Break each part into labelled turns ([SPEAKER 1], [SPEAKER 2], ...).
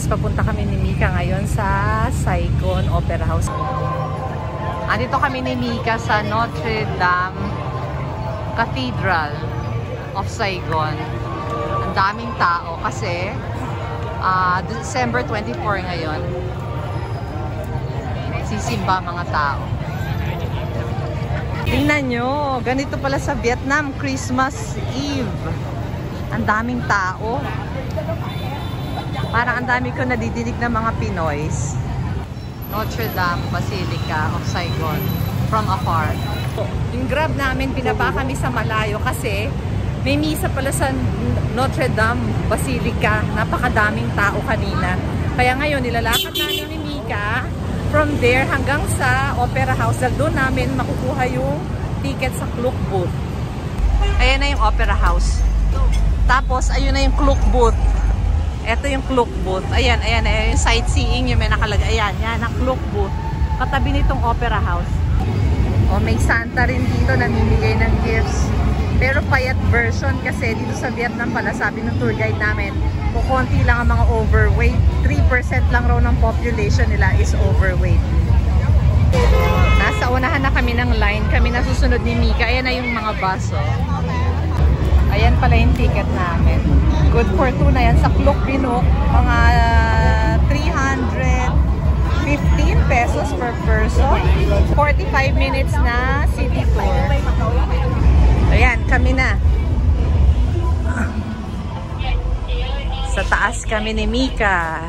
[SPEAKER 1] guys, papunta kami ni Mika ngayon sa Saigon Opera House. Andito kami ni Mika sa Notre Dame Cathedral of Saigon. Ang daming tao kasi December 24 ngayon. Sisimba mga tao. Tingnan nyo, ganito pala sa Vietnam, Christmas Eve. Ang daming tao. Parang ang dami ko nadidinig ng mga Pinoys. Notre Dame Basilica of Saigon from afar. Yung grab namin, binaba kami sa malayo kasi may misa pala sa Notre Dame Basilica. Napakadaming tao kanina. Kaya ngayon, nilalakad namin ni Mika from there hanggang sa Opera House. Doon namin makukuha yung ticket sa clock booth. Ayan na yung Opera House. Tapos, ayun na yung clock booth. Ito yung clock booth. Ayan, ayan, ayan yung sightseeing yung may nakalagay. Ayan, yan ang clock booth. Katabi nitong Opera House. O, may Santa rin dito namimigay ng gifts. Pero payat version kasi dito sa Vietnam pala, sabi ng tour guide namin, kukunti lang ang mga overweight. 3% lang raw ng population nila is overweight. Nasa unahan na kami ng line. Kami nasusunod ni Mika. Ayan na yung mga bus. Ayan pala yung ticket namin. Good for 2 na yan. Sa Klok Binok, mga 315 pesos per person. 45 minutes na city tour. Ayan, kami na. Sa taas kami ni Mika.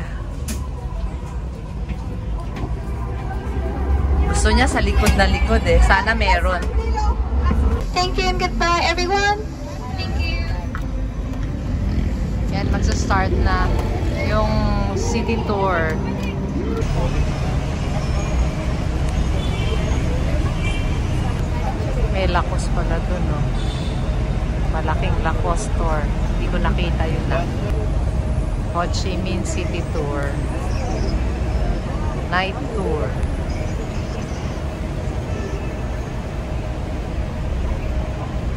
[SPEAKER 1] Gusto niya sa likod na likod eh. Sana meron.
[SPEAKER 2] Thank you and goodbye everyone. Thank you.
[SPEAKER 1] Yan, magsa-start na yung city tour. May Lacoste pala dun, no? Malaking Lacoste store. Hindi ko nakita yun lang. Ho Chi Minh City Tour. Night tour.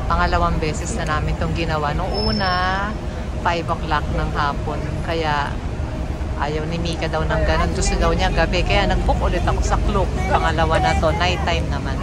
[SPEAKER 1] Pangalawang beses na namin itong ginawa. Noong una, 5 o'clock ng hapon. Kaya ayaw ni Mika daw ng ganun. Gusto daw niya gabi. Kaya nag-book ulit ako sa Klok. Pangalawa na to. Night time naman.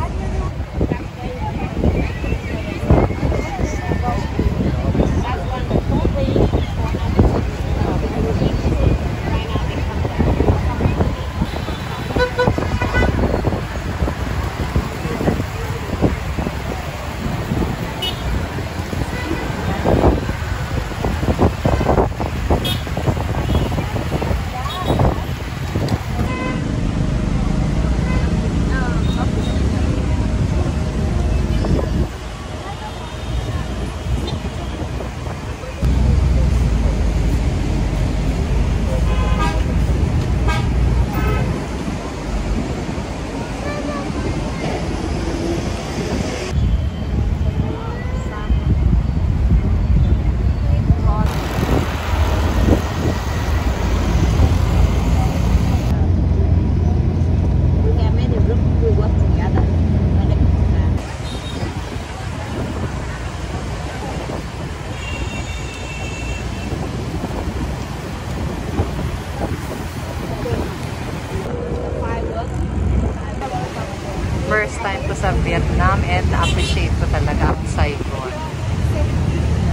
[SPEAKER 1] First time ko sa Vietnam and na-appreciate ko talaga ang Saigon.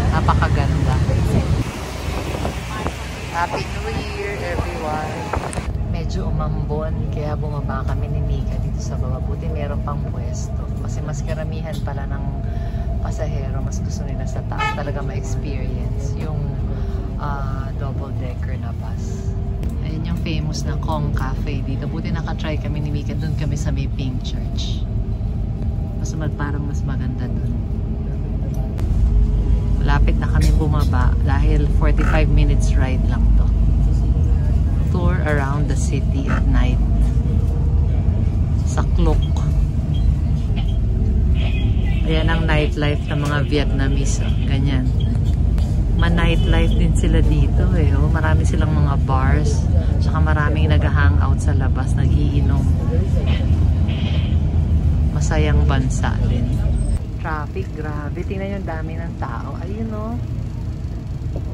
[SPEAKER 1] Napakaganda. Happy New Year everyone! Medyo umambon kaya bumaba kami ni Mika dito sa baba. Buti meron pang pwesto. Kasi mas karamihan pala ng pasahero. Mas gusto nila sa taas talaga ma-experience yung double-decker na bus. Ayan yung famous na Kong Cafe dito. Buti nakatry kami ni Mika. Doon kami sa may Pink Church. Parang mas maganda doon. Malapit na kami bumaba dahil 45 minutes ride lang to. Tour around the city at night. Sa Klok. Ayan ang nightlife ng mga Vietnamese. Ganyan. Ma-nightlife din sila dito eh. Oh. Marami silang mga bars. Tsaka maraming nag-hangout sa labas, nag-iinom. Masayang bansa din. Traffic, grabe. Tingnan yung dami ng tao. Ayun oh.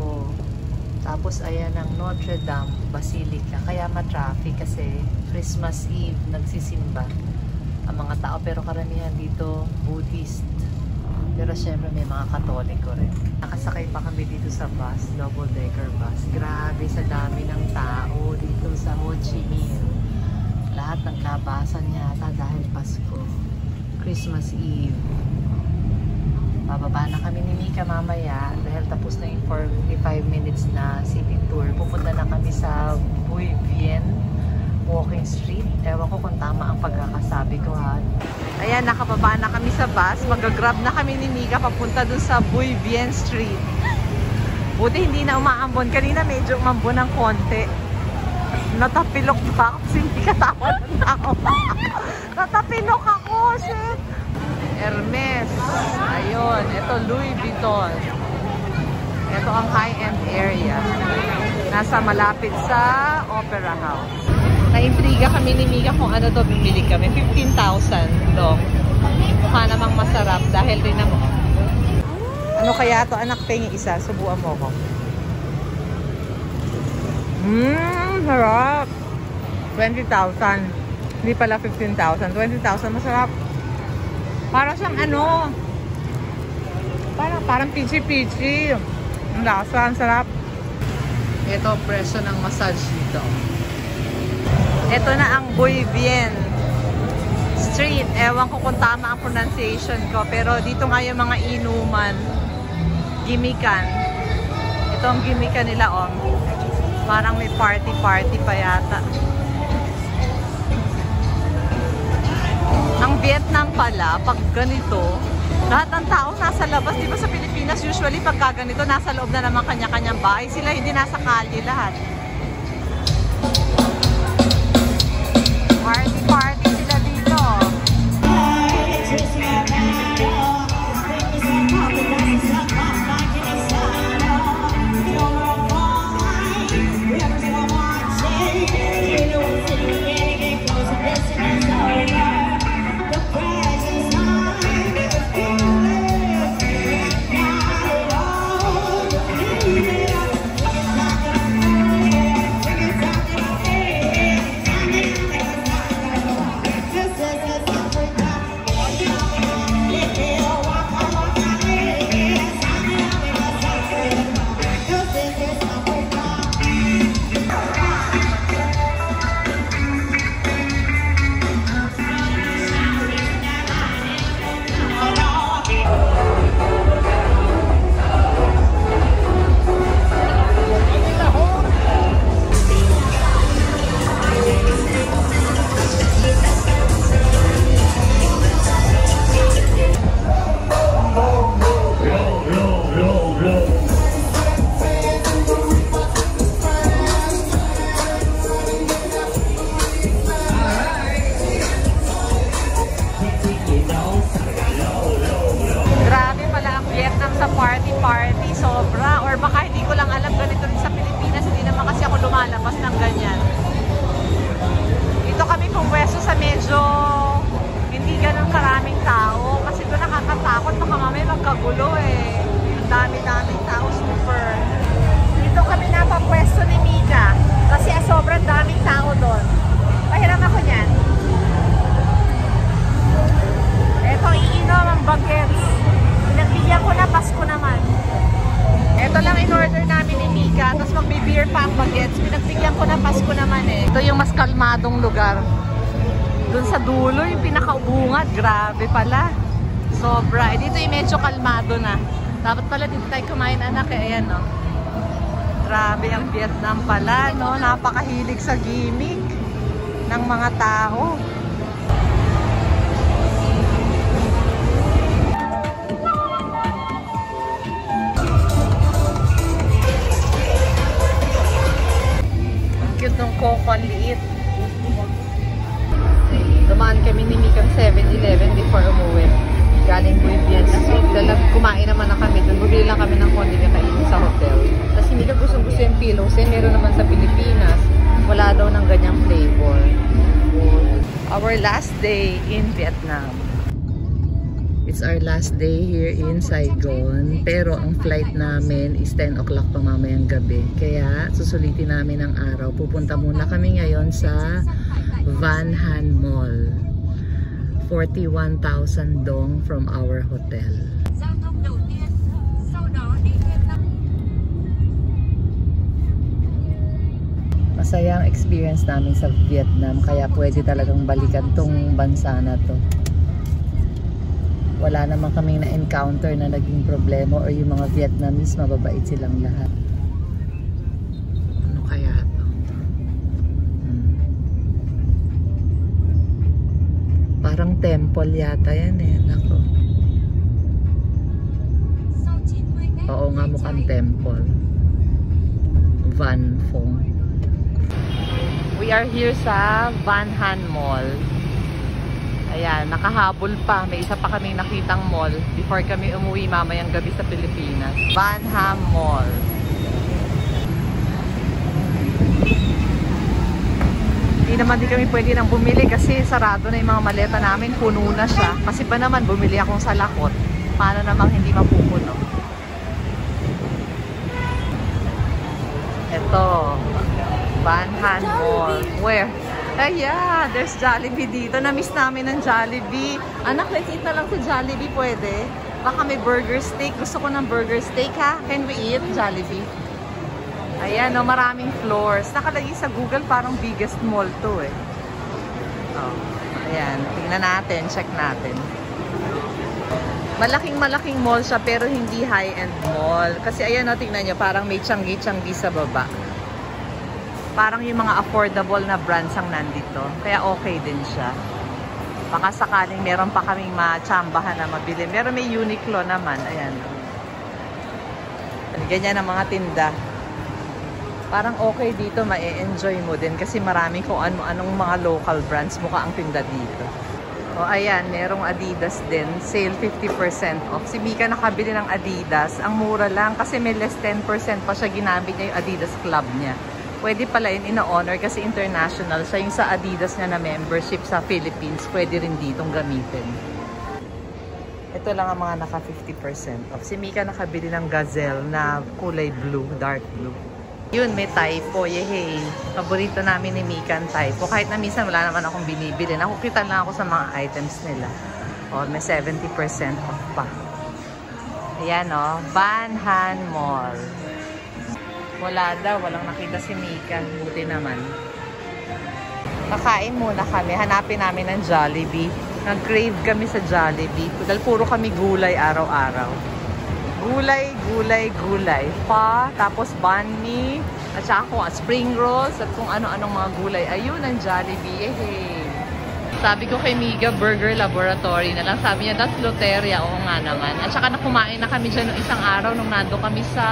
[SPEAKER 1] Oh. Tapos ayan ang Notre Dame Basilica. Kaya ma-traffic kasi Christmas Eve nagsisimba ang mga tao. Pero karamihan dito Buddhist. Pero syempre may mga Katoliko rin. Nakasakay pa kami dito sa bus, double-decker bus. Grabe sa dami ng tao dito sa Ho Chi Minh. Lahat ng labasan yata dahil Pasko. Christmas Eve. Bababa na kami ni Mika mamaya dahil tapos na yung 45 minutes na city tour. Pupunta na kami sa Bui Vien Walking Street. Ewan ko kung tama ang pagkakasabi ko ha. Ayan, nakababa na kami sa bus. Mag-grab na kami ni Mika papunta dun sa Bui Vien Street. Buti hindi na umaambon. Kanina medyo umambon ng konti. Natapilok pa ako kasi hindi katawa ng tao. Natapilok ako, shit! Hermes. Ayun. Ito Louis Vuitton. Ito ang high-end area. Nasa malapit sa Opera House. Naintriga kami ni Mika kung ano to bumili kami. 15,000 long. Mukha namang masarap dahil rin naman. Ano kaya to? Anak pa yung isa. Subuan mo ko. Sarap. 20,000. Hindi pala 15,000. 20,000 masarap. Para siyang ano, parang pichi-pichi. Ang lasa, ang sarap. Ito, presyo ng massage dito. Ito na ang Bui Vien Street. Ewan ko kung tama ang pronunciation ko. Pero dito nga yung mga inuman. Gimikan. Ito ang gimikan nila, oh. Parang may party-party pa yata. Ang Vietnam pala, pag ganito, lahat ng tao nasa labas. Di ba sa Pilipinas, usually pagka ganito, nasa loob na naman kanya-kanyang bahay. Sila hindi nasa kalye lahat. Party-party sila dito. Party-party, sobra. Or baka hindi ko lang alam ganito rin sa Pilipinas. Hindi naman kasi ako lumalabas ng ganyan. Dito kami pumwesto sa medyo hindi ganun karaming tao. Kasi doon nakakatakot. Baka mamaya magkagulo eh. Ang dami-daming tao, super. Dito kami napapwesto ni Mika. Kasi sobrang daming tao doon. Pahiram ako niyan. Ito, iinom ang bagets. Pinagbigyan ko na, Pasko naman. Ito lang in-order namin ni Mika. Tapos magbe-beer pa ang bagets. Pinagbigyan ko na, Pasko naman eh. Ito yung mas kalmadong lugar. Doon sa dulo, yung pinakaubungat. Grabe pala. Sobra. Dito yung medyo kalmado na. Dapat pala dito tayo kumain, anak. Eh, ayan, no? Grabe ang Vietnam pala, no? Napakahilig sa gimmick ng mga tao. Cute ng Coco, ang liit. Dumaan kami ni Mika 7-Eleven before umuwi. Galing Bui Vien. Kasi kumain naman na kami doon. Bumili lang kami ng konti na kainin sa hotel. Kasi Mika gusto yung pillows. Meron naman sa Pilipinas. Wala daw ng ganyang flavor. Our last day in Vietnam. It's our last day here in Saigon. Pero ang flight namin is 10 o'clock pa mamayang gabi. Kaya susulitin namin ang araw. Pupunta muna kami ngayon sa Van Han Mall. 41,000 dong from our hotel. Masaya ang experience namin sa Vietnam. Kaya pwede talagang balikan tong bansa na to. Wala naman kaming na-encounter na naging problema or yung mga Vietnamese, mababait silang lahat. Ano kaya ito? Parang temple yata yan eh. Nako. Oo nga, mukhang temple. Van Phong. We are here sa Van Han Mall. Ayan, nakahabol pa. May isa pa kaming nakitang mall before kami umuwi mamayang gabi sa Pilipinas. Van Han Mall. Hindi naman kami pwede nang bumili kasi sarado na yung mga maleta namin. Puno na siya. Kasi pa naman bumili akong salakot. Paano namang hindi mapupuno? Ito. Van Han Mall. Where? Ayan, there's Jollibee dito. Na-miss namin ng Jollibee. Anak, let's eat na lang sa Jollibee, pwede? Baka may burger steak. Gusto ko ng burger steak, ha? Can we eat Jollibee? Ayan, no, maraming floors. Nakalagay sa Google, parang biggest mall to, eh. Oh, ayan, tingnan natin, check natin. Malaking mall siya, pero hindi high-end mall. Kasi ayan, no, tingnan nyo, parang may tiyanggi-tiyanggi sa baba. Parang yung mga affordable na brands ang nandito. Kaya okay din siya. Baka sakaling meron pa kaming matsambahan na mabili. Pero may Uniqlo naman. Ayan. Ganyan ang mga tinda. Parang okay dito. Ma-enjoy mo din. Kasi marami kung anong mga local brands mukha ang tinda dito. O ayan, merong Adidas din. Sale 50% off. Si Mika nakabili ng Adidas. Ang mura lang. Kasi may less 10% pa siya. Ginamit niya yung Adidas Club niya. Pwede pala yun ina-honor kasi international siya. Yung sa Adidas niya na membership sa Philippines, pwede rin ditong gamitin. Ito lang ang mga naka 50% off. Si Mika nakabili ng Gazelle na kulay blue, dark blue. Yun, may typo. Yehey. Paborito namin ni Mika ang typo. Kahit na minsan wala naman akong binibili. Nakukitan lang ako sa mga items nila. O, may 70% off pa. Ayan o, Van Han Mall. Wala daw, walang nakita si Mika. Buti naman. Kakain muna kami. Hanapin namin ng Jollibee. Nag-crave kami sa Jollibee. Dahil puro kami gulay araw-araw. Gulay, gulay, gulay. Pa, tapos banh mi, at saka kung spring rolls, at kung ano-anong mga gulay. Ayun ang Jollibee. Yehey! Sabi ko kay Mika, Burger Laboratory na lang. Sabi niya, that's Loteria. Oo nga naman. At saka nakumain na kami dyan nung isang araw nung nando kami sa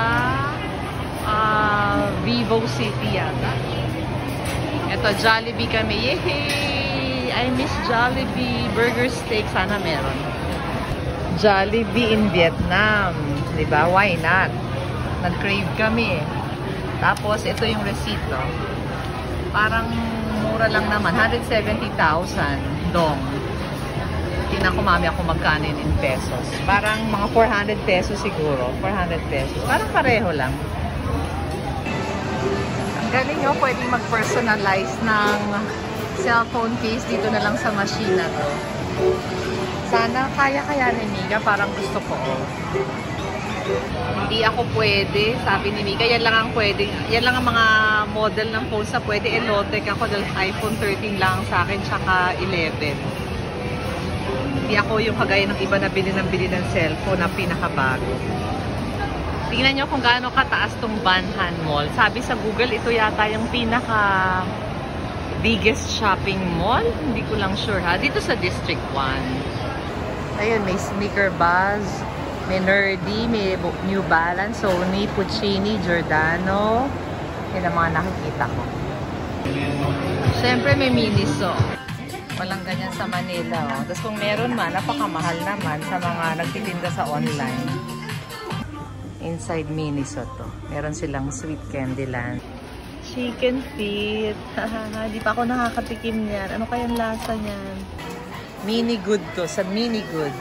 [SPEAKER 1] Vivo City yata. Ito, Jollibee kami. Yehey! I miss Jollibee. Burger steak. Sana meron. Jollibee in Vietnam. Diba? Why not? Nag-crave kami eh. Tapos, ito yung receipt, no? Parang mura lang naman. 170,000 dong. Tingnan ko mami ako magkano in pesos. Parang mga 400 pesos siguro. 400 pesos. Parang pareho lang. Galing nyo, pwedeng mag-personalize ng cellphone case dito na lang sa machine na to. Sana kaya ni Mika, parang gusto ko. Hindi ako pwede, sabi ni Mika, yan lang ang pwede. Yan lang ang mga model ng phone sa pwede. Elotec ako dahil iPhone 13 lang sa akin, tsaka 11. Hindi ako yung kagaya ng iba na bili ng cellphone na pinakabago. Tingnan nyo kung gaano kataas tong Van Han Mall. Sabi sa Google, ito yata yung pinaka biggest shopping mall. Hindi ko lang sure ha. Dito sa District 1. Ayun, may Sneaker Buzz, may Nerdy, may New Balance, Sony, Puccini, Giordano. Yan ang mga nakikita ko. Siyempre may Miniso. Walang ganyan sa Manila. Oh. Tapos kung meron man, napakamahal naman sa mga nagtitinda sa online. Inside Miniso to. Meron silang Sweet Candyland. Chicken feet. Di pa ako nakakatikim niyan. Ano kayang lasa niyan? Mini Good to. Sa Mini Good.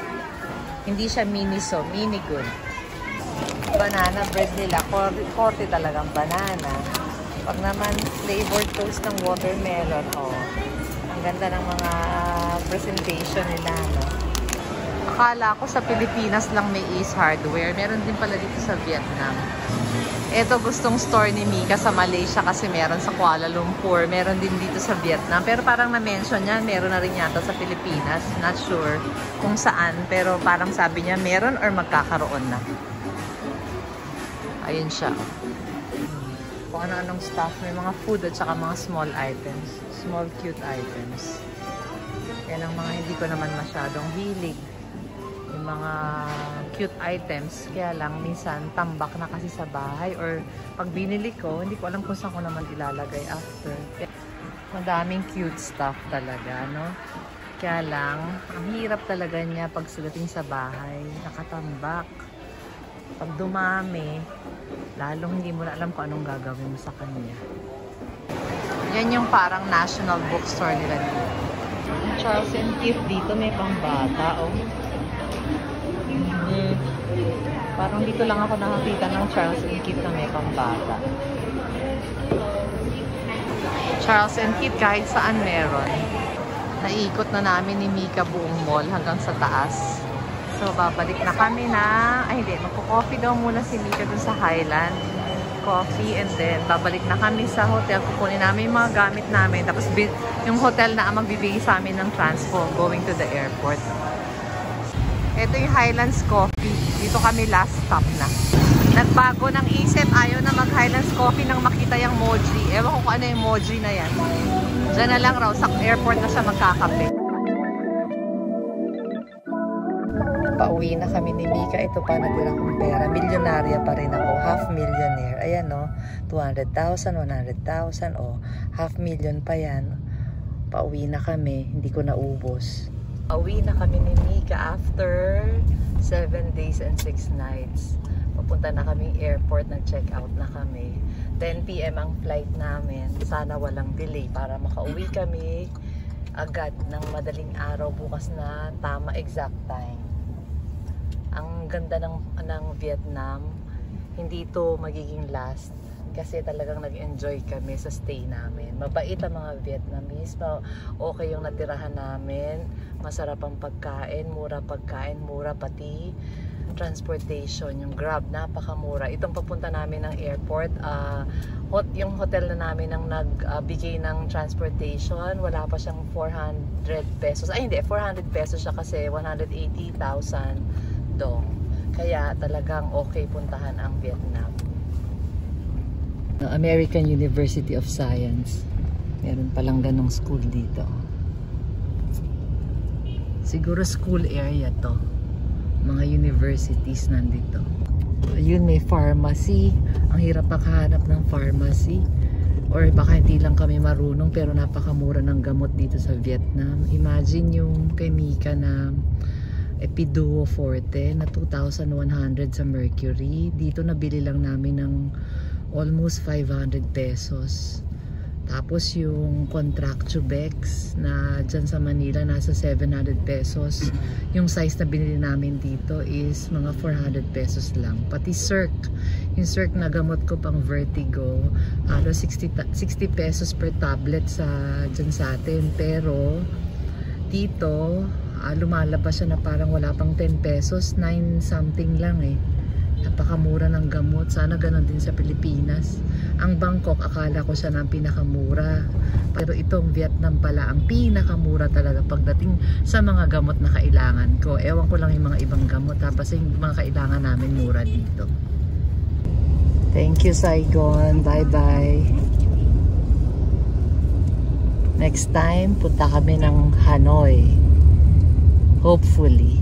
[SPEAKER 1] Hindi siya miniso, mini good. Banana bread nila, korte talagang banana. Pag naman flavored toast ng watermelon, oh. Ang ganda ng mga presentation nila, no? Akala ko sa Pilipinas lang may Ace Hardware. Meron din pala dito sa Vietnam. Ito gustong store ni Mika sa Malaysia kasi meron sa Kuala Lumpur. Meron din dito sa Vietnam. Pero parang na-mention niya, meron na rin yata sa Pilipinas. Not sure kung saan. Pero parang sabi niya meron or magkakaroon na. Ayun siya. Kung ano-anong stuff. May mga food at saka mga small items. Small cute items. Yan ang mga hindi ko naman masyadong hilig. Yung mga cute items. Kaya lang minsan tambak na kasi sa bahay. Or pag binili ko, hindi ko alam kung saan ko naman ilalagay after. Madaming cute stuff talaga, no? Kaya lang, ang hirap talaga niya pag sulating sa bahay. Nakatambak. Pag dumami, lalong hindi mo na alam kung anong gagawin mo sa kanya. Yan yung parang national bookstore nila dito. Charles & Keith dito may pambata, oh. Parang dito lang ako nakakita ng Charles & Keith na may pambata. Charles & Keith kahit saan meron. Naikot na namin ni Mika buong mall hanggang sa taas. So, babalik na kami na... Ay, hindi. Magpo-coffee daw muna si Mika dun sa Highland. Coffee and then babalik na kami sa hotel. Kukunin namin yung mga gamit namin. Tapos yung hotel na ang magbibigay sa amin ng transpo going to the airport. Ito yung Highlands Coffee. Dito kami last stop na. Nagbago ng isip. Ayaw na mag-Highlands Coffee nang makita yung Moji. Ewan ko kung ano yung Moji na yan. Diyan na lang raw. Sa airport na siya magkakape. Pauwi na kami ni Mika. Ito pa natira kong pera. Milyonarya pa rin ako. Half millionaire. Ayan, no? 200,000, 100,000. O, half million pa yan. Pauwi na kami. Hindi ko naubos. Pauwi na kami ni Mika after 7 days and 6 nights. Papunta na kaming airport. Nag-check out na kami. 10 PM ang flight namin. Sana walang delay para makauwi kami agad ng madaling araw bukas na tama exact time. Ang ganda ng Vietnam, hindi ito magiging last kasi talagang nag-enjoy kami sa stay namin. Mabait ang mga Vietnamese, okay yung natirahan namin, masarap ang pagkain, mura pati transportation, yung Grab, napakamura. Itong papunta namin ng airport, yung hotel na namin ang nagbigay ng transportation, wala pa siyang 400 pesos. Ay hindi, 400 pesos siya kasi 180,000 dong. Kaya talagang okay puntahan ang Vietnam. American University of Science. Meron palang ganong school dito. Siguro school area to. Mga universities nandito. Ayun, may pharmacy. Ang hirap makahanap ng pharmacy. Or baka hindi lang kami marunong pero napakamura ng gamot dito sa Vietnam. Imagine yung kay Mika na Epiduo Forte na 2,100 sa Mercury. Dito nabili lang namin ng almost 500 pesos. Tapos yung Contractubex na dyan sa Manila nasa 700 pesos. Yung size na binili namin dito is mga 400 pesos lang. Pati Circ, yung Circ na gamot ko pang vertigo, 60 pesos per tablet dyan sa atin. Pero dito lumalabas siya na parang wala pang 10 pesos, 9 something lang eh. Napakamura ng gamot. Sana ganon din sa Pilipinas. Ang Bangkok, akala ko siya na ang pinakamura. Pero itong Vietnam pala, ang pinakamura talaga pagdating sa mga gamot na kailangan ko. Ewan ko lang yung mga ibang gamot. Tapos yung mga kailangan namin mura dito. Thank you, Saigon. Bye-bye. Next time, punta kami ng Hanoi. Hopefully.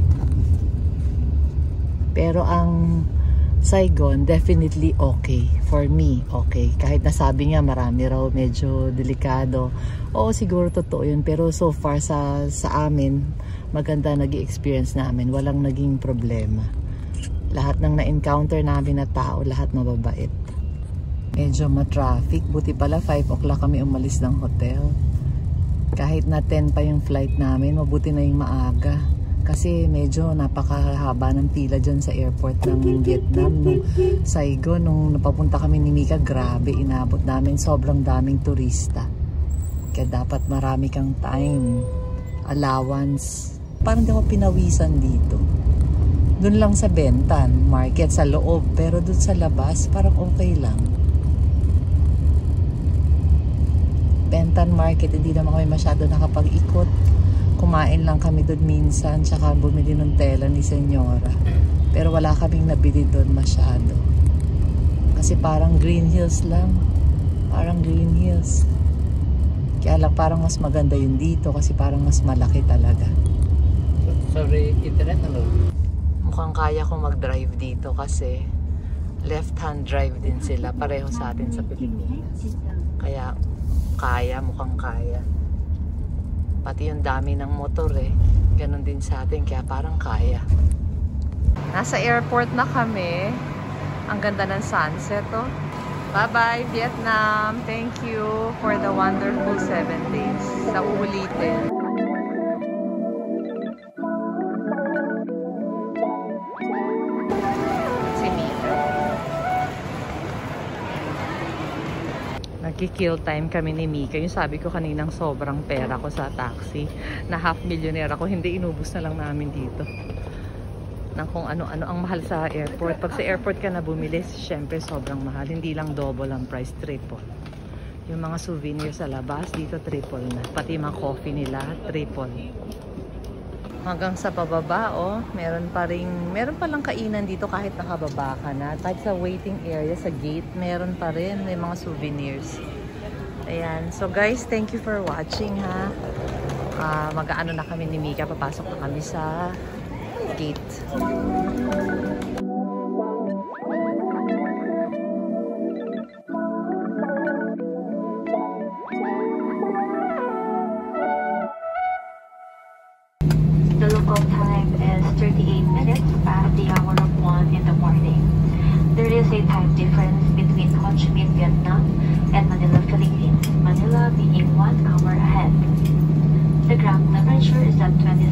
[SPEAKER 1] Pero ang Saigon, definitely okay. For me, okay. Kahit nasabi nga marami raw medyo delikado. Oo, siguro totoo yun. Pero so far sa amin, maganda nag-experience namin. Walang naging problema. Lahat ng na-encounter namin na tao, lahat mababait. Medyo ma-traffic. Buti pala 5 o'clock kami umalis ng hotel. Kahit na 10 pa yung flight namin, mabuti na yung maaga. Kasi medyo napakahaba ng pila dyan sa airport ng Vietnam. Nung Saigon, nung napapunta kami ni Mika, grabe, inabot namin. Sobrang daming turista. Kaya dapat marami kang time, allowance. Parang di ako pinawisan dito. Doon lang sa Bentan Market, sa loob. Pero doon sa labas, parang okay lang. Bentan Market, hindi naman kami masyado nakapag-ikot. Kumain lang kami doon minsan, tsaka bumili ng tela ni Senyora. Pero wala kaming nabili doon masyado. Kasi parang Green Hills lang. Parang Green Hills. Kaya lang parang mas maganda yun dito kasi parang mas malaki talaga.
[SPEAKER 3] Sorry, internet ano?
[SPEAKER 1] Mukhang kaya kong mag-drive dito kasi left-hand drive din sila. Pareho sa atin sa Pilipinas. Kaya kaya, mukhang kaya. Pati yung dami ng motor eh. Ganon din sa atin, kaya parang kaya. Nasa airport na kami. Ang ganda ng sunset oh. Bye-bye Vietnam! Thank you for the wonderful 7 days. Sa uulitin. Si Mika. Nagki-kill time kami ni Mika. Yung sabi ko kaninang sobrang pera ko sa taxi. Na half millionaire ako. Hindi, inubos na lang namin dito. Nang kung ano-ano ang mahal sa airport. Pag sa airport ka na bumili, syempre sobrang mahal. Hindi lang double ang price, triple. Yung mga souvenir sa labas, dito triple na. Pati mga coffee nila, triple. Hanggang sa pababa, oh, meron palang kainan dito kahit nakababa ka na. Kahit sa waiting area, sa gate, meron pa rin. May mga souvenirs. Ayan. So guys, thank you for watching ha. Mag-aano na kami ni Mika. Papasok na kami sa gate.
[SPEAKER 2] The local time is 38 minutes past the hour of 1 in the morning. There is a time difference between Ho Chi Minh, Vietnam and Manila, Philippines, Manila being 1 hour ahead. The ground temperature is at 20